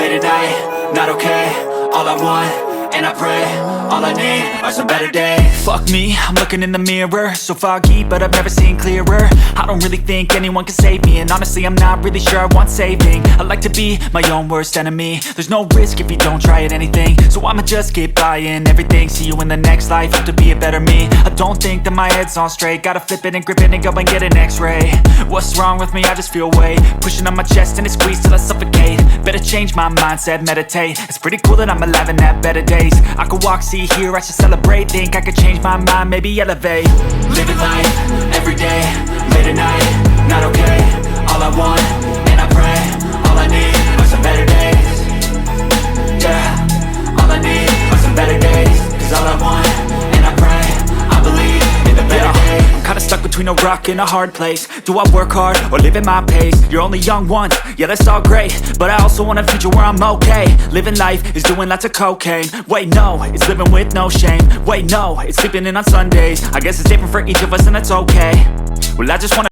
late at night, not okay. All I want, and I pray, all I need are some better days. Fuck me, I'm looking in the mirror, so foggy, but I've never seen clearer. I don't really think anyone can save me, and honestly I'm not really sure I want saving. I like to be my own worst enemy. There's no risk if you don't try at anything, so I'ma just keep buying everything. See you in the next life, hope to be a better me. I don't think that my head's on straight, gotta flip it and grip it and go and get an x-ray. What's wrong with me? I just feel weight pushing on my chest and it squeezes till I suffocate. Better change my mindset, meditate. It's pretty cool that I'm alive and have better days. I could walk, see, hear, I should celebrate. Think I could change my mind, maybe elevate. Living life, every day, late at night, not okay. All I want, and I pray, all I need are some better days. Yeah, all I need are some better days. Cause all I want, and I pray, I believe in the better days. I'm kinda stuck between a rock and a hard place. Do I work hard or live at my pace? You're only young once, yeah that's all great, but I also want a future where I'm okay. Living life is doing lots of cocaine. Wait no, it's living with no shame. Wait no, it's sleeping in on Sundays. I guess it's different for each of us and that's okay. Well I just wanna